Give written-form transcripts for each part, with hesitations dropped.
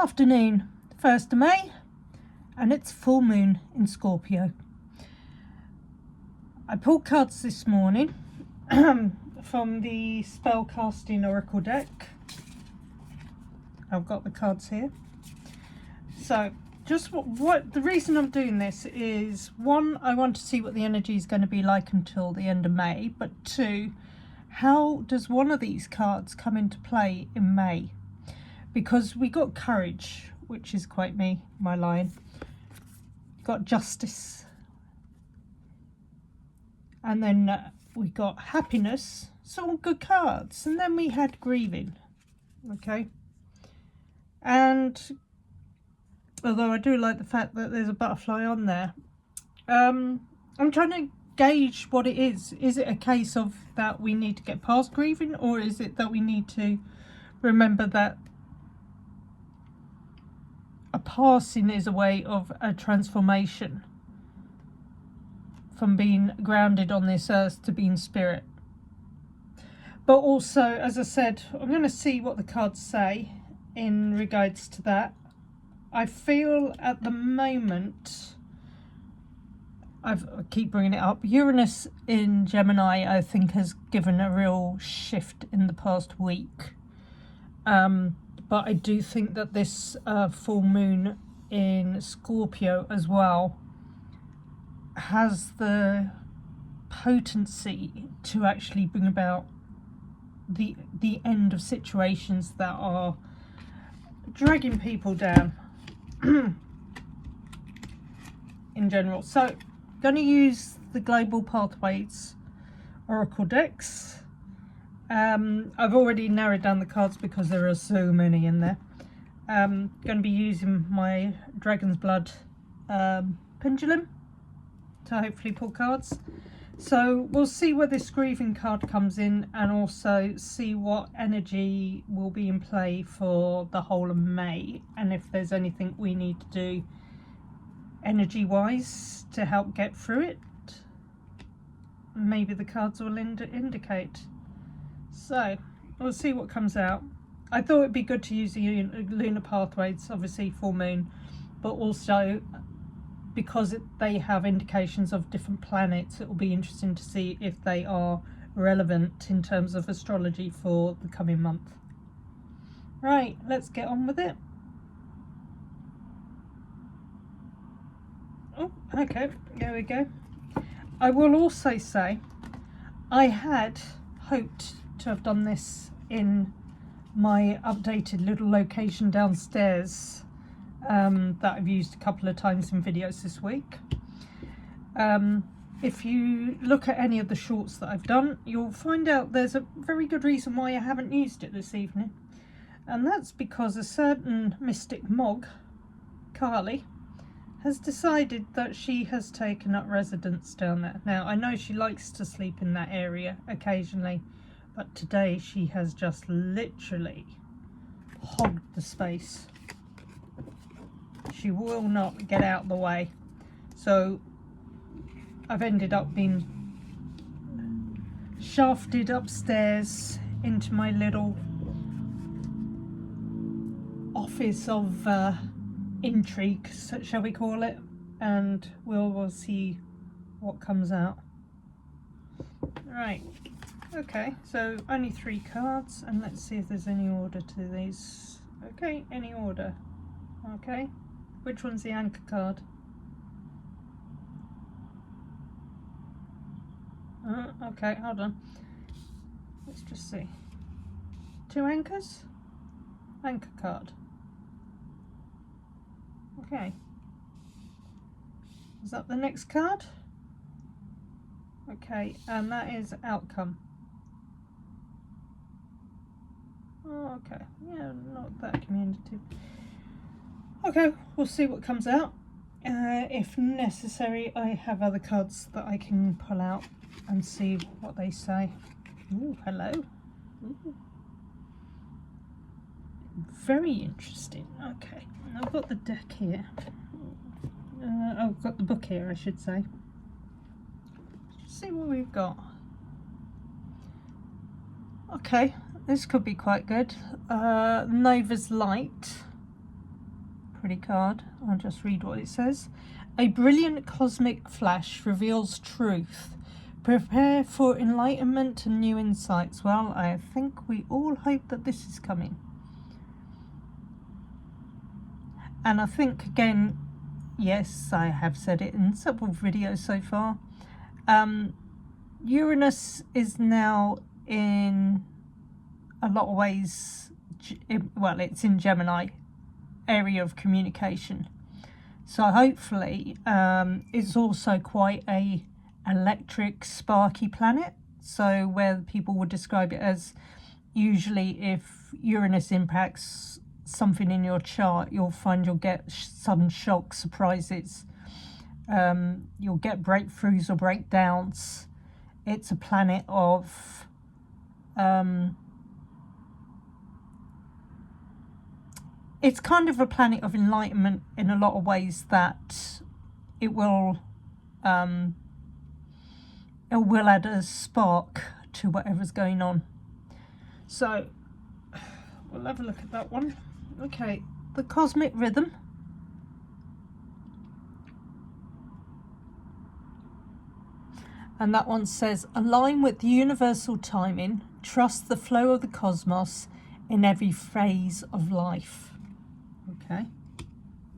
Afternoon, 1st of May, and it's full moon in Scorpio. I pulled cards this morning from the spellcasting oracle deck. I've got the cards here. So just what the reason I'm doing this is, one, I want to see what the energy is going to be like until the end of May, but two, how does one of these cards come into play in May? Because we got courage, which is quite my line. Got justice. And then we got happiness. So all good cards. And then we had grieving. Okay. And although I do like the fact that there's a butterfly on there, I'm trying to gauge what it is. Is it a case of that we need to get past grieving, or is it that we need to remember that a passing is a way of a transformation from being grounded on this earth to being spirit? But also, as I said, I'm going to see what the cards say in regards to that. I feel at the moment, I keep bringing it up, Uranus in Gemini I think has given a real shift in the past week. But I do think that this full moon in Scorpio as well has the potency to actually bring about the end of situations that are dragging people down in general. So going to use the Global Pathways Oracle decks. I've already narrowed down the cards because there are so many in there. Going to be using my Dragon's Blood pendulum to hopefully pull cards. So we'll see where this grieving card comes in, and also see what energy will be in play for the whole of May, and if there's anything we need to do energy wise to help get through it. Maybe the cards will indicate. So we'll see what comes out. I thought it'd be good to use the lunar pathways, obviously full moon, but also because they have indications of different planets, it will be interesting to see if they are relevant in terms of astrology for the coming month. Right, let's get on with it. Oh, okay, there we go. I will also say I had hoped to have done this in my updated little location downstairs that I've used a couple of times in videos this week. If you look at any of the shorts that I've done, you'll find out there's a very good reason why I haven't used it this evening, and that's because a certain mystic Mog, Carly, has decided that she has taken up residence down there. Now, I know she likes to sleep in that area occasionally, but today she has just literally hogged the space. She will not get out of the way. So I've ended up being shafted upstairs into my little office of intrigue, shall we call it, and we'll see what comes out. Right. Okay, so only 3 cards, and let's see if there's any order to these. Okay, any order. Okay, which one's the anchor card? Okay, hold on. Let's just see. 2 anchors? Anchor card. Okay. Is that the next card? Okay, and that is outcome. Oh, okay, yeah, not that communicative. Okay, we'll see what comes out. If necessary, I have other cards that I can pull out and see what they say. Ooh, hello. Ooh. Very interesting. Okay, I've got the deck here. I've got the book here, I should say. Let's see what we've got. Okay, this could be quite good. Nova's Light. pretty card. I'll just read what it says. A brilliant cosmic flash reveals truth. Prepare for enlightenment and new insights. Well, I think we all hope that this is coming. And I think, again, yes, I have said it in several videos so far. Uranus is now in a lot of ways, well, it's in Gemini, area of communication. So hopefully it's also quite a electric, sparky planet. So where people would describe it as, usually if Uranus impacts something in your chart, you'll find you'll get sudden shock, surprises. You'll get breakthroughs or breakdowns. It's a planet of it's kind of a planet of enlightenment in a lot of ways, that it will add a spark to whatever's going on. So we'll have a look at that one. Okay, the cosmic rhythm. And that one says, align with universal timing, trust the flow of the cosmos in every phase of life. Okay,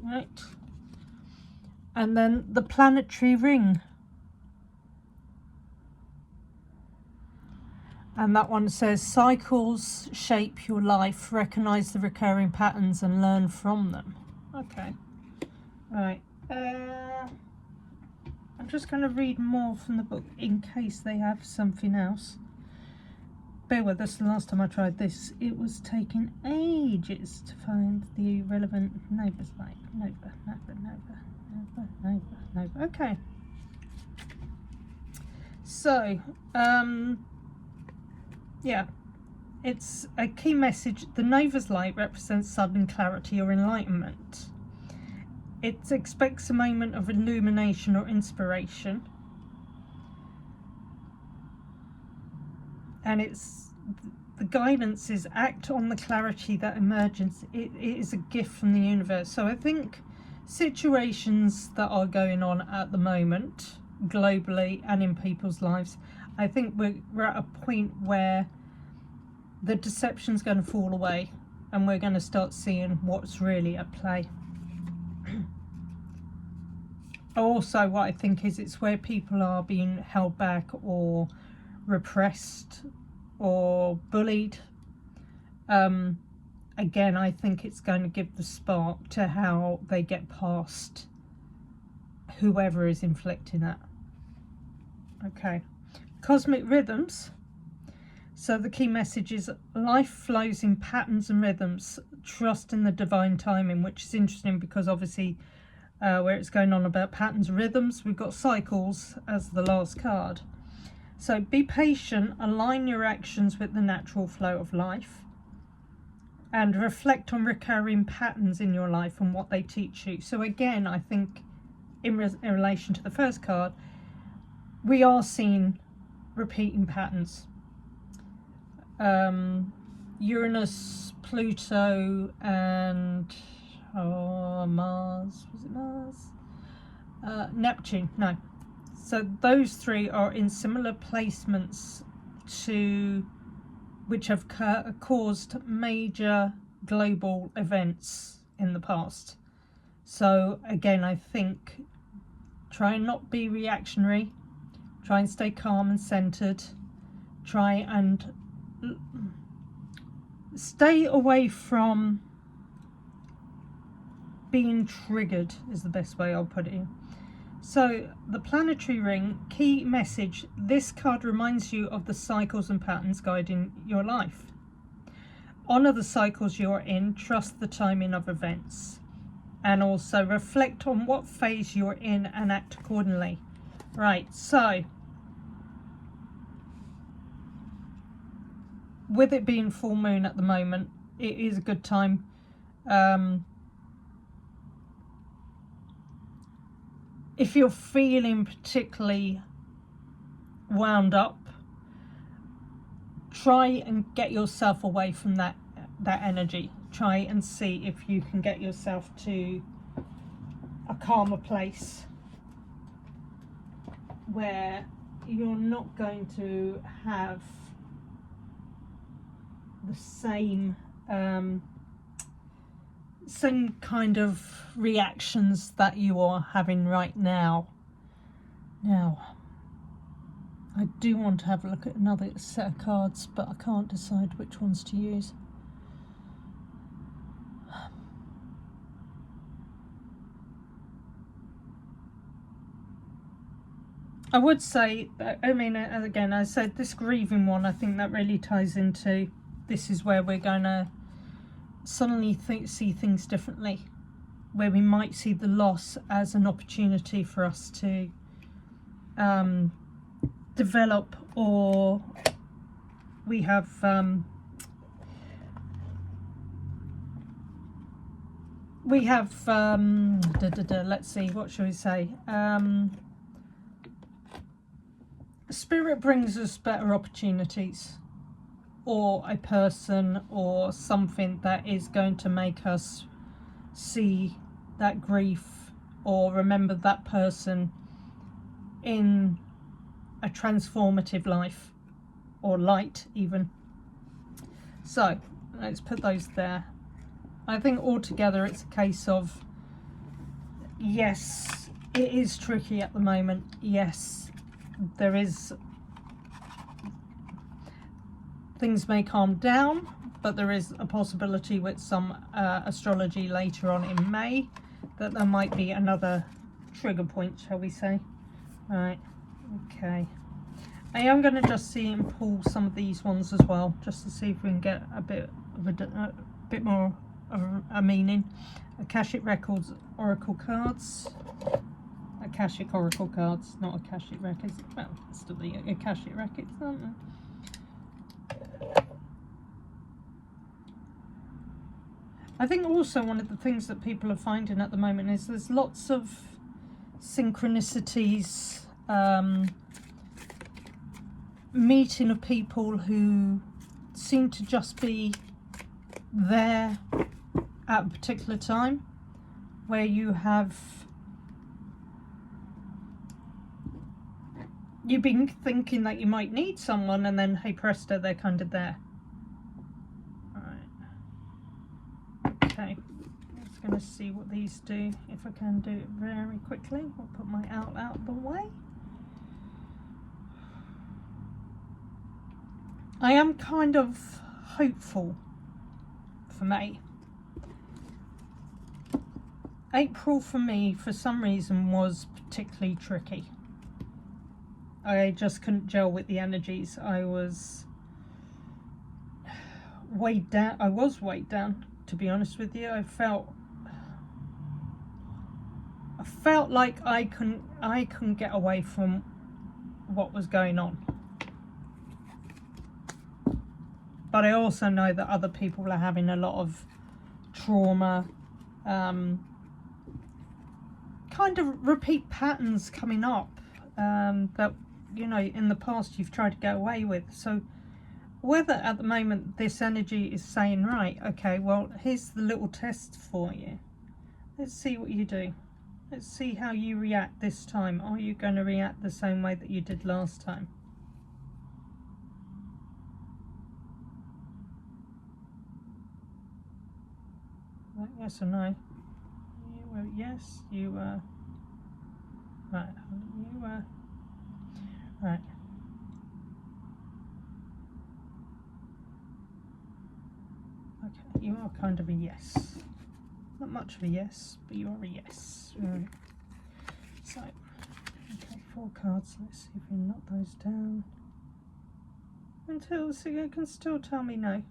right. And then the planetary ring. And that one says, cycles shape your life, recognize the recurring patterns and learn from them. Okay, right. I'm just going to read more from the book in case they have something else. Bear with us, the last time I tried this, it was taking ages to find the relevant Nova's light. Nova. Okay. So, yeah, it's a key message. The Nova's light represents sudden clarity or enlightenment. It expects a moment of illumination or inspiration. And the guidance is act on the clarity that emerges. It is a gift from the universe. So I think situations that are going on at the moment, globally and in people's lives, I think we're at a point where the deception's going to fall away and we're going to start seeing what's really at play. Also, what I think is it's where people are being held back or repressed or bullied. Again, I think it's going to give the spark to how they get past whoever is inflicting that. Okay, cosmic rhythms. So the key message is life flows in patterns and rhythms. Trust in the divine timing, which is interesting because obviously where it's going on about patterns and rhythms, we've got cycles as the last card. So be patient, align your actions with the natural flow of life, and reflect on recurring patterns in your life and what they teach you. So again, I think in relation to the first card, we are seeing repeating patterns. Uranus, Pluto, and Mars, was it Mars? Neptune, no. So those three are in similar placements to which have caused major global events in the past. So again, I think try and not be reactionary, try and stay calm and centered, try and stay away from being triggered is the best way I'll put it in. So the planetary ring, key message, this card reminds you of the cycles and patterns guiding your life. Honor the cycles you're in, trust the timing of events, and also reflect on what phase you're in and act accordingly. Right, so with it being full moon at the moment, it is a good time. If you're feeling particularly wound up, try and get yourself away from that that energy. Try and see if you can get yourself to a calmer place where you're not going to have the same same kind of reactions that you are having right now. Now, I do want to have a look at another set of cards, but I can't decide which ones to use. I would say, I mean, again, I said this grieving one, I think that really ties into, this is where we're going to suddenly see things differently, where we might see the loss as an opportunity for us to develop, or we have let's see, what shall we say, Spirit brings us better opportunities, or a person or something that is going to make us see that grief or remember that person in a transformative life, or light even. So let's put those there. I think altogether it's a case of, yes, it is tricky at the moment. Yes, there is, things may calm down, but there is a possibility with some astrology later on in May that there might be another trigger point, shall we say. Right, okay. I am going to just see and pull some of these ones as well, just to see if we can get a bit of a bit more of a meaning. Akashic Records Oracle cards. Akashic Oracle cards, not Akashic Records. Well, still the Akashic Records, aren't they? I think also one of the things that people are finding at the moment is there's lots of synchronicities, meeting of people who seem to just be there at a particular time, where you've been thinking that you might need someone, and then hey presto, they're kind of there. Okay, I'm just going to see what these do, if I can do it very quickly. I'll put my out of the way. I am kind of hopeful for May. April for me, for some reason, was particularly tricky. I just couldn't gel with the energies. I was weighed down. To be honest with you. I felt like I couldn't get away from what was going on. But I also know that other people are having a lot of trauma, kind of repeat patterns coming up, that, you know, in the past you've tried to get away with. So whether at the moment this energy is saying, right, okay, well, here's the little test for you. Let's see what you do. Let's see how you react this time. Are you going to react the same way that you did last time? Yes or no? You were, yes, you were. Right, you were. Right. Okay, you are kind of a yes. Not much of a yes, but you are a yes. Right. So, okay, 4 cards. Let's see if we can knock those down. Until you can still tell me no.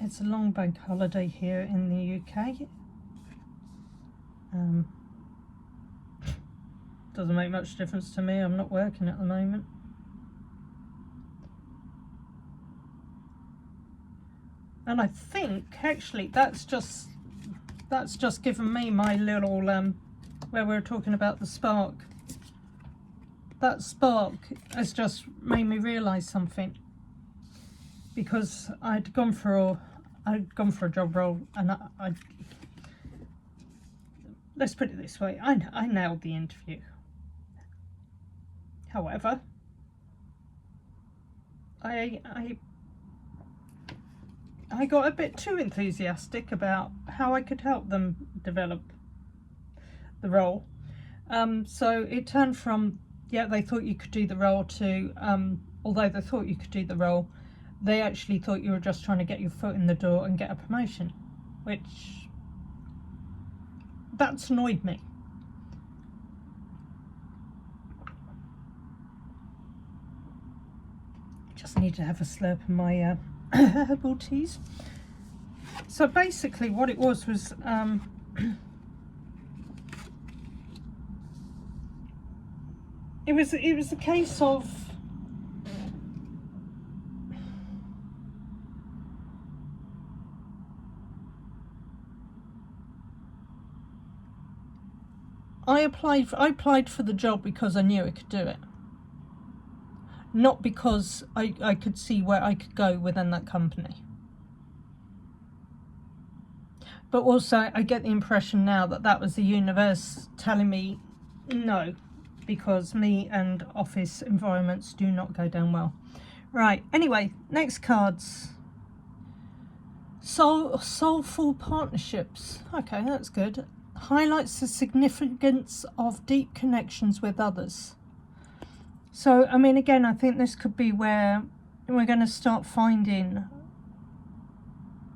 It's a long bank holiday here in the UK. Doesn't make much difference to me. I'm not working at the moment. And I think actually that's just given me my little where we were talking about the spark. that spark has just made me realise something, because I'd gone for a job role, and I let's put it this way, I nailed the interview. However, I got a bit too enthusiastic about how I could help them develop the role. So it turned from, yeah, they thought you could do the role, to although they thought you could do the role, they actually thought you were just trying to get your foot in the door and get a promotion, which, that's annoyed me. Just need to have a slurp of my herbal teas. So basically what it was it was a case of, I applied for the job because I knew I could do it, not because I could see where I could go within that company. But also I get the impression now that that was the universe telling me no, because me and office environments do not go down well. Right, anyway, next cards. Soulful partnerships. Okay, that's good. Highlights the significance of deep connections with others. So, I mean, again, I think this could be where we're going to start finding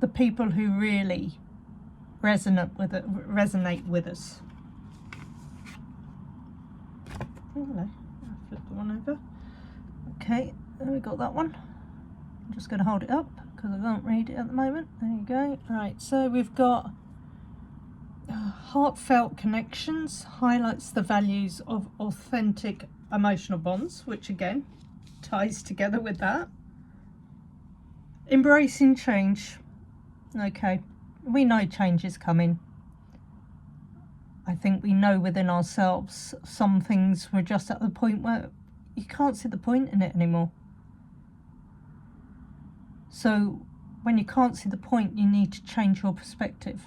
the people who really resonate with us. Oh, hello. I'll flip the one over. Okay, there we got that one. I'm just going to hold it up because I can't read it at the moment. There you go. Right, so we've got heartfelt connections, highlights the values of authentic emotional bonds, which again ties together with that. Embracing change. Okay, we know change is coming. I think we know within ourselves some things we're just at the point where you can't see the point in it anymore. So when you can't see the point, you need to change your perspective.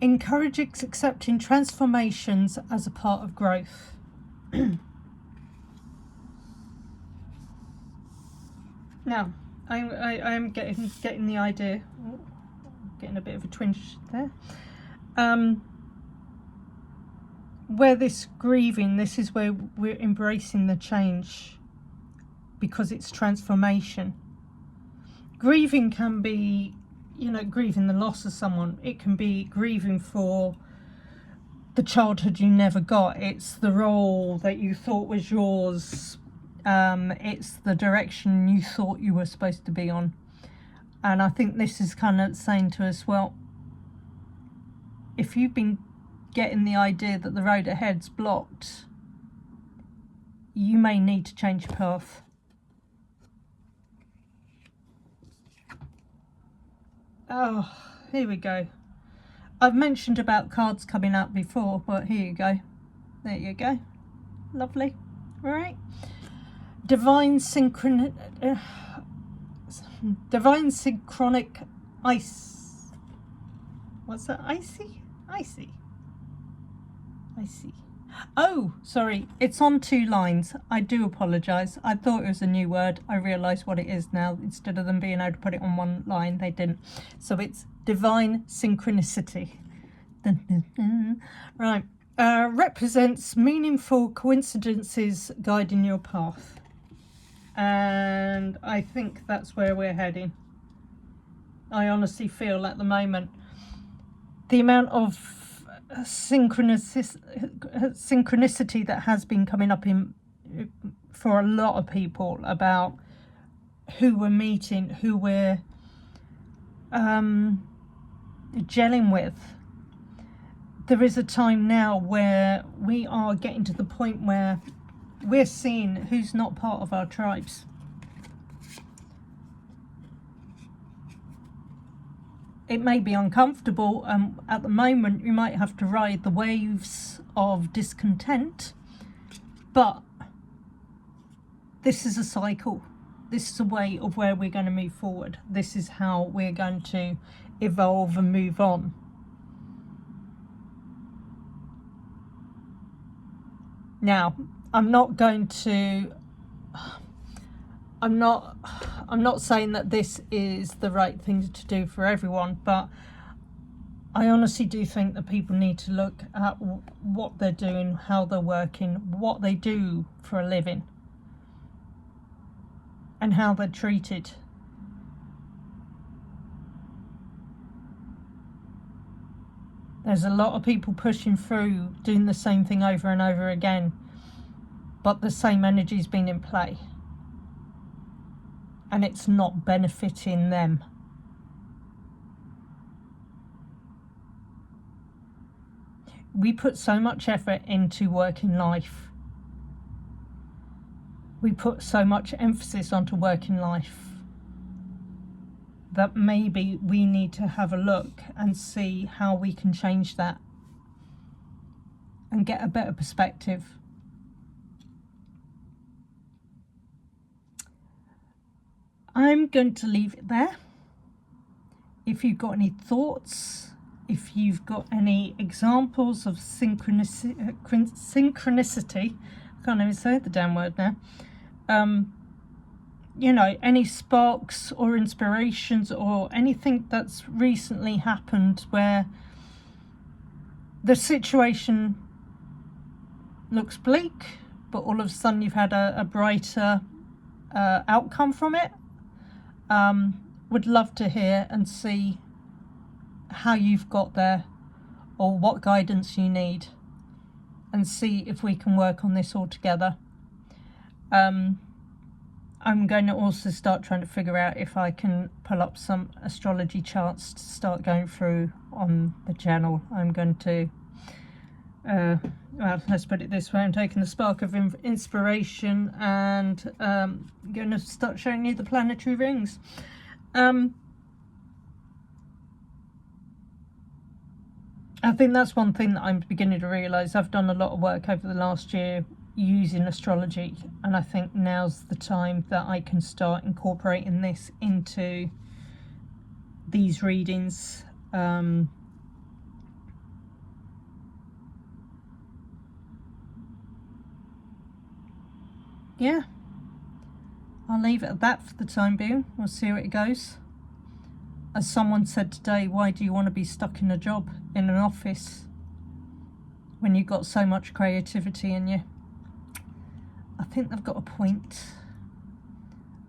Encourage accepting transformations as a part of growth. Now, I am getting the idea. Oh, getting a bit of a twinge there. Where this grieving, this is where we're embracing the change, because it's transformation. Grieving can be, grieving the loss of someone. It can be grieving for the childhood you never got. It's the role that you thought was yours. It's the direction you thought you were supposed to be on. And I think this is kind of saying to us, well, if you've been getting the idea that the road ahead's blocked, you may need to change your path. Oh, here we go. I've mentioned about cards coming out before, but here you go. There you go. Lovely. All right. Divine synchronic ice. What's that? Icy. Oh, sorry. It's on 2 lines. I do apologise. I thought it was a new word. I realise what it is now. Instead of them being able to put it on 1 line, they didn't. So it's divine synchronicity. Right. Represents meaningful coincidences guiding your path. And I think that's where we're heading. I honestly feel at the moment the amount of synchronicity that has been coming up for a lot of people about who we're meeting, who we're gelling with. There is a time now where we are getting to the point where we're seeing who's not part of our tribes. It may be uncomfortable. At the moment, you might have to ride the waves of discontent But this is a cycle. This is a way of where we're going to move forward. This is how we're going to evolve and move on. Now, I'm not saying that this is the right thing to do for everyone, but I honestly do think that people need to look at what they're doing, how they're working, what they do for a living, and how they're treated. There's a lot of people pushing through, doing the same thing over and over again, but the same energy's been in play. And it's not benefiting them. We put so much effort into working life. We put so much emphasis onto working life that maybe we need to have a look and see how we can change that and get a better perspective. I'm going to leave it there. If you've got any thoughts, if you've got any examples of synchronicity, I can't even say the damn word now. You know, any sparks or inspirations or anything that's recently happened where the situation looks bleak, but all of a sudden you've had a brighter outcome from it. Would love to hear and see how you've got there or what guidance you need, and see if we can work on this all together. I'm going to also start trying to figure out if I can pull up some astrology charts to start going through on the channel. I'm going to, well, let's put it this way, I'm taking the spark of inspiration and going to start showing you the planetary rings. I think that's one thing that I'm beginning to realise. I've done a lot of work over the last year using astrology, and I think now's the time that I can start incorporating this into these readings. Yeah, I'll leave it at that for the time being. We'll see how it goes. As someone said today, why do you want to be stuck in a job in an office when you've got so much creativity in you? I think they've got a point.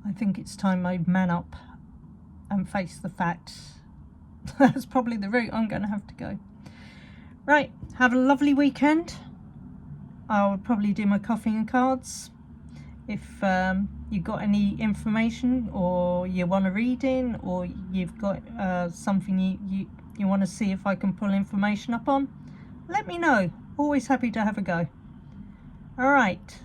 I think it's time I man up and face the facts. That's probably the route I'm going to have to go. Right, have a lovely weekend. I'll probably do my coffee and cards. If you've got any information or you want a reading, or you've got something you want to see if I can pull information up on, let me know. Always happy to have a go. All right.